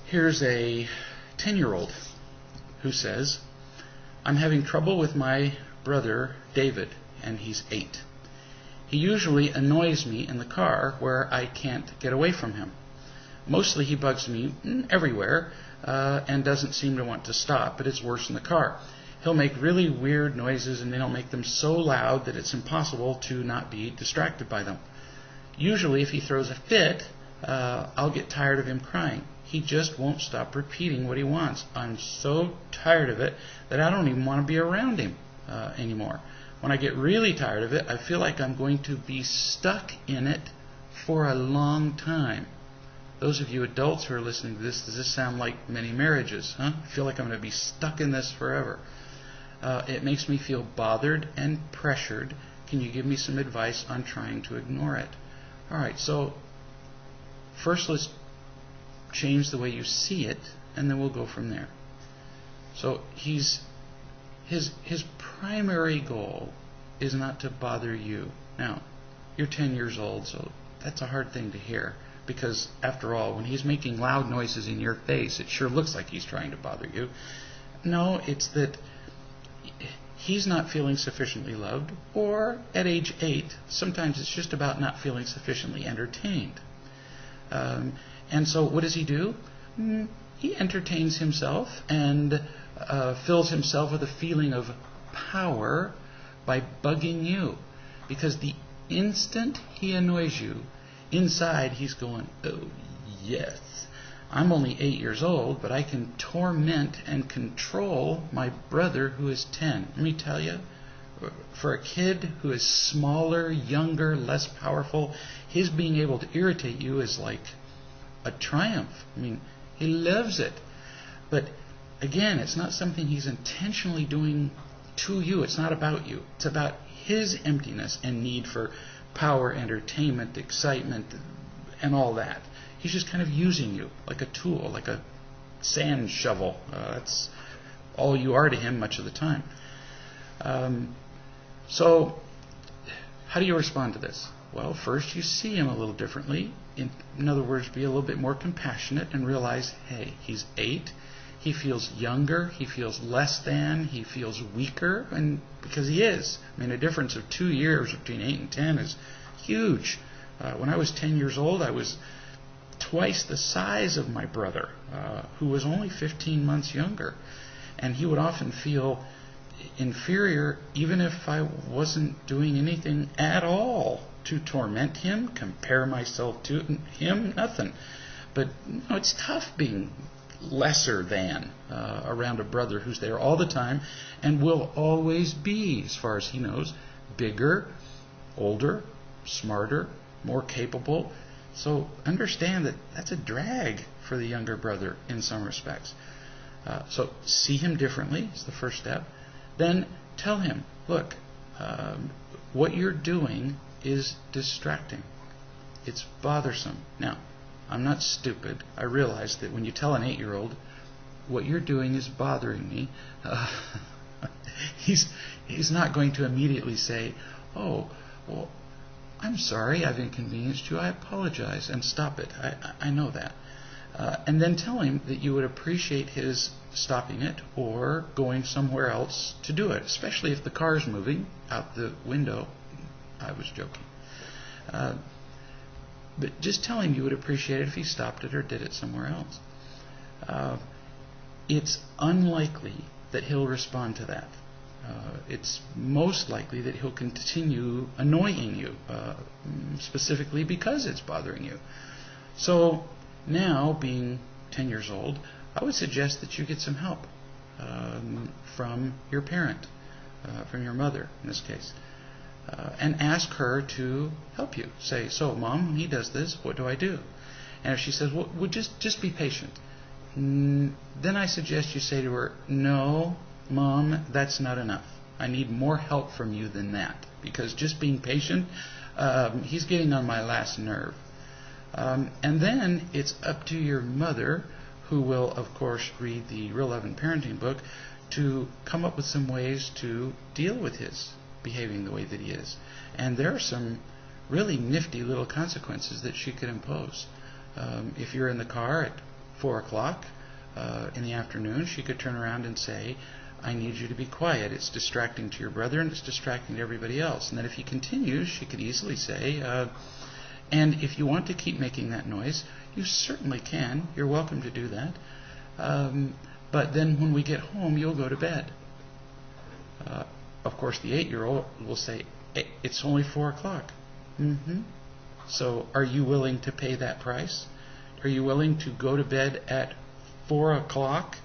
Here's a 10-year-old who says, I'm having trouble with my brother David, and he's 8. He usually annoys me in the car where I can't get away from him. Mostly he bugs me everywhere and doesn't seem to want to stop, but it's worse in the car. He'll make really weird noises, and then he'll make them so loud that it's impossible to not be distracted by them. Usually if he throws a fit, I'll get tired of him crying. He just won't stop repeating what he wants. I'm so tired of it that I don't even want to be around him anymore. When I get really tired of it, I feel like I'm going to be stuck in it for a long time. Those of you adults who are listening to this, does this sound like many marriages? I feel like I'm going to be stuck in this forever. It makes me feel bothered and pressured. Can you give me some advice on trying to ignore it? All right, so first let's change the way you see it, and then we'll go from there. So his primary goal is not to bother you. Now, you're 10 years old, so that's a hard thing to hear, because after all, when he's making loud noises in your face, it sure looks like he's trying to bother you. No, it's that he's not feeling sufficiently loved, or at age 8, sometimes it's just about not feeling sufficiently entertained. And so what does he do? He entertains himself and fills himself with a feeling of power by bugging you. Because the instant he annoys you, inside he's going, oh yes, I'm only 8 years old, but I can torment and control my brother who is 10. Let me tell you, for a kid who is smaller, younger, less powerful, his being able to irritate you is like a triumph. I mean, he loves it. But again, it's not something he's intentionally doing to you. It's not about you. It's about his emptiness and need for power, entertainment, excitement, and all that. He's just kind of using you like a tool, like a sand shovel. That's all you are to him much of the time. So how do you respond to this? Well, first you see him a little differently. In other words, be a little bit more compassionate and realize, hey, he's 8. He feels younger. He feels less than. He feels weaker, and because he is. I mean, a difference of 2 years between 8 and 10 is huge. When I was 10 years old, I was twice the size of my brother, who was only 15 months younger. And he would often feel inferior even if I wasn't doing anything at all to torment him, compare myself to him, nothing. But it's tough being lesser than around a brother who's there all the time and will always be, as far as he knows, bigger, older, smarter, more capable. So understand that that's a drag for the younger brother in some respects. So see him differently is the first step. Then tell him, look, what you're doing is distracting. It's bothersome. Now, I'm not stupid. I realize that when you tell an 8-year-old, what you're doing is bothering me, he's not going to immediately say, oh, well, I'm sorry I've inconvenienced you. I apologize, and stop it. I know that. And then tell him that you would appreciate his stopping it or going somewhere else to do it, especially if the car's moving out the window. I was joking. But just tell him you would appreciate it if he stopped it or did it somewhere else. It's unlikely that he'll respond to that. It's most likely that he'll continue annoying you, specifically because it's bothering you. So now, being 10 years old, I would suggest that you get some help from your parent, from your mother in this case, and ask her to help you. Say, so Mom, he does this, what do I do? And if she says, well just be patient, then I suggest you say to her, no, Mom, that's not enough. I need more help from you than that, because just being patient, he's getting on my last nerve. And then it's up to your mother, who will, of course, read the Real Love and Parenting book, to come up with some ways to deal with his behaving the way that he is. And there are some really nifty little consequences that she could impose. If you're in the car at 4 o'clock in the afternoon, she could turn around and say, I need you to be quiet. It's distracting to your brother and it's distracting to everybody else. And then if he continues, she could easily say, and if you want to keep making that noise, you certainly can. You're welcome to do that. But then when we get home, you'll go to bed. Of course, the 8-year-old will say, it's only 4 o'clock. So are you willing to pay that price? Are you willing to go to bed at 4 o'clock?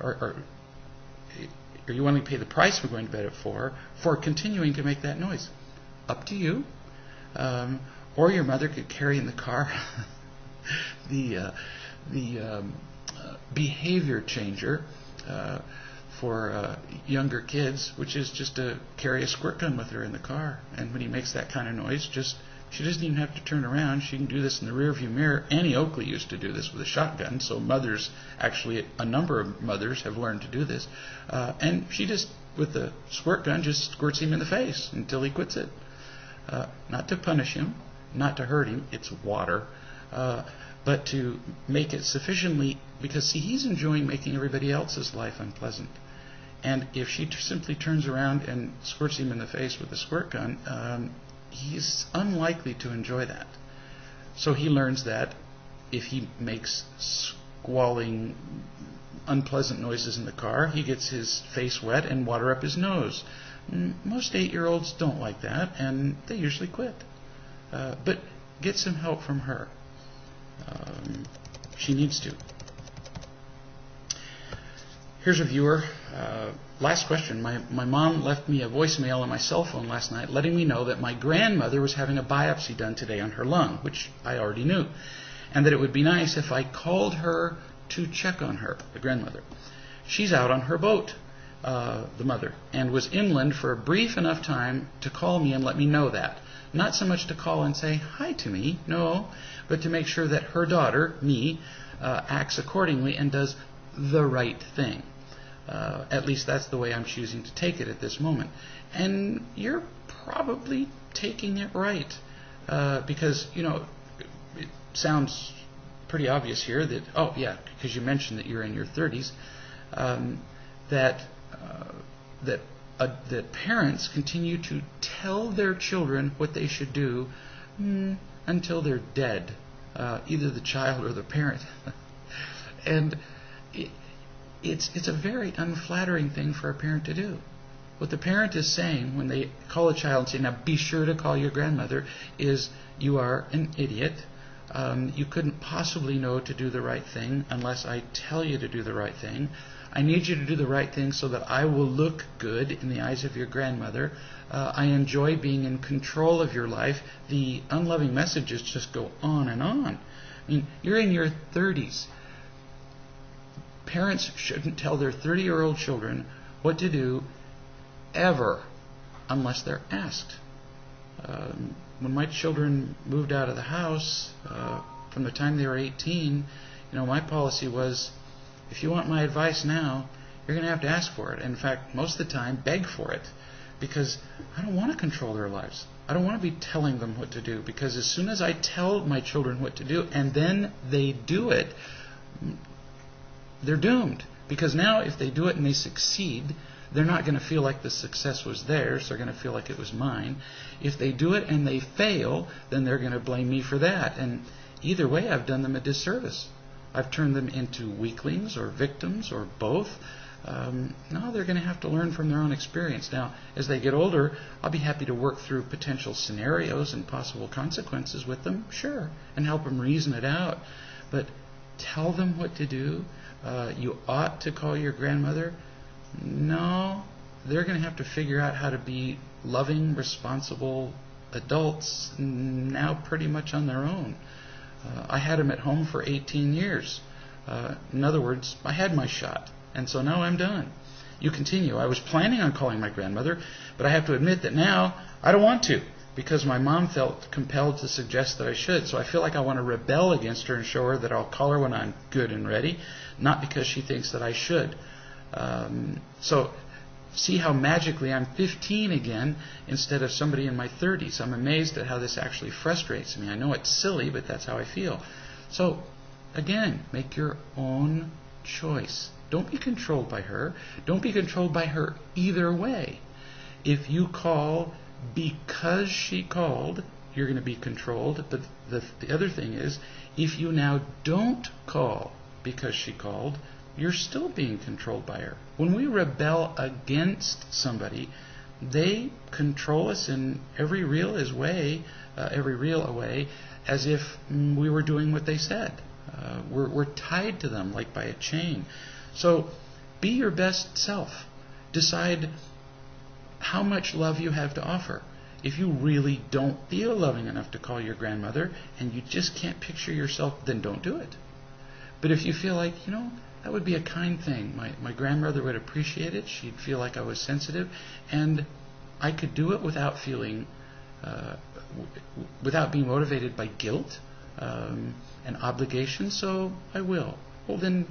Or are you willing to pay the price for going to bed at 4 for continuing to make that noise? Up to you. Or your mother could carry in the car the behavior changer for younger kids, which is just to carry a squirt gun with her in the car. And when he makes that kind of noise, she doesn't even have to turn around. She can do this in the rearview mirror. Annie Oakley used to do this with a shotgun, so mothers, actually a number of mothers have learned to do this. And she just, with the squirt gun, just squirts him in the face until he quits it. Not to punish him, not to hurt him, it's water, but to make it sufficiently, because see, he's enjoying making everybody else's life unpleasant. And if she simply turns around and squirts him in the face with a squirt gun, he's unlikely to enjoy that. So he learns that if he makes squalling, unpleasant noises in the car, he gets his face wet and water up his nose. Most 8-year-olds don't like that, and they usually quit. But get some help from her. She needs to. Here's a viewer. Last question. My mom left me a voicemail on my cell phone last night letting me know that my grandmother was having a biopsy done today on her lung, which I already knew, and that it would be nice if I called her to check on her, the grandmother. She's out on her boat, the mother, and was inland for a brief enough time to call me and let me know that. Not so much to call and say hi to me, no, but to make sure that her daughter, me, acts accordingly and does the right thing. At least that's the way I'm choosing to take it at this moment. And you're probably taking it right. Because, it sounds pretty obvious here that, because you mentioned that you're in your 30s, that parents continue to tell their children what they should do until they're dead, either the child or the parent. And it's a very unflattering thing for a parent to do. What the parent is saying when they call a child and say, now be sure to call your grandmother, is you are an idiot. You couldn't possibly know to do the right thing unless I tell you to do the right thing. I need you to do the right thing so that I will look good in the eyes of your grandmother. I enjoy being in control of your life. The unloving messages just go on and on. I mean, you're in your 30s. Parents shouldn't tell their 30-year-old children what to do ever unless they're asked. When my children moved out of the house, from the time they were 18, my policy was, if you want my advice now, you're going to have to ask for it. And in fact, most of the time, beg for it. Because I don't want to control their lives. I don't want to be telling them what to do. Because as soon as I tell my children what to do, and then they do it, they're doomed. Because now if they do it and they succeed, they're not going to feel like the success was theirs. They're going to feel like it was mine. If they do it and they fail, then they're going to blame me for that. And either way, I've done them a disservice. I've turned them into weaklings or victims or both. No, they're going to have to learn from their own experience. Now, as they get older, I'll be happy to work through potential scenarios and possible consequences with them, sure, and help them reason it out. But tell them what to do. You ought to call your grandmother. No, they're going to have to figure out how to be loving, responsible adults now pretty much on their own. I had them at home for 18 years. In other words, I had my shot. And so now I'm done. You continue. I was planning on calling my grandmother, but I have to admit that now I don't want to, because my mom felt compelled to suggest that I should. So I feel like I want to rebel against her and show her that I'll call her when I'm good and ready, not because she thinks that I should. So see how magically I'm 15 again instead of somebody in my 30s. I'm amazed at how this actually frustrates me. I know it's silly, but that's how I feel. So again, make your own choice. Don't be controlled by her. Don't be controlled by her either way. If you call because she called, you're going to be controlled. But the other thing is, if you now don't call because she called, you're still being controlled by her. When we rebel against somebody, they control us in every real way, as if we were doing what they said. We're tied to them like by a chain. So be your best self. Decide how much love you have to offer. If you really don't feel loving enough to call your grandmother and you just can't picture yourself, then don't do it. But if you feel like, that would be a kind thing. My grandmother would appreciate it. She'd feel like I was sensitive. And I could do it without feeling, without being motivated by guilt and obligation, so I will. Well, then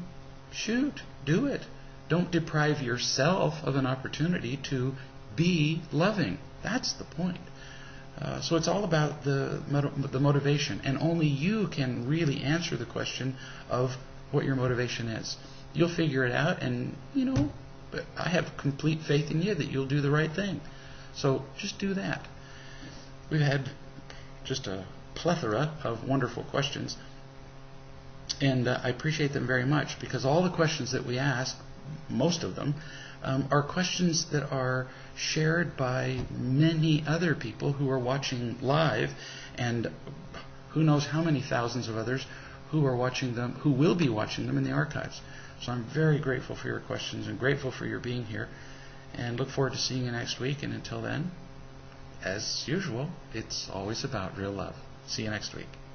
shoot, do it. Don't deprive yourself of an opportunity to be loving. That's the point. So it's all about the motivation, and only you can really answer the question of what your motivation is. You'll figure it out, and I have complete faith in you that you'll do the right thing. So just do that. We've had just a plethora of wonderful questions. And I appreciate them very much, because all the questions that we ask, most of them, are questions that are shared by many other people who are watching live, and who knows how many thousands of others who are watching them, who will be watching them in the archives. So I'm very grateful for your questions and grateful for your being here, and look forward to seeing you next week. And until then, as usual, it's always about real love. See you next week.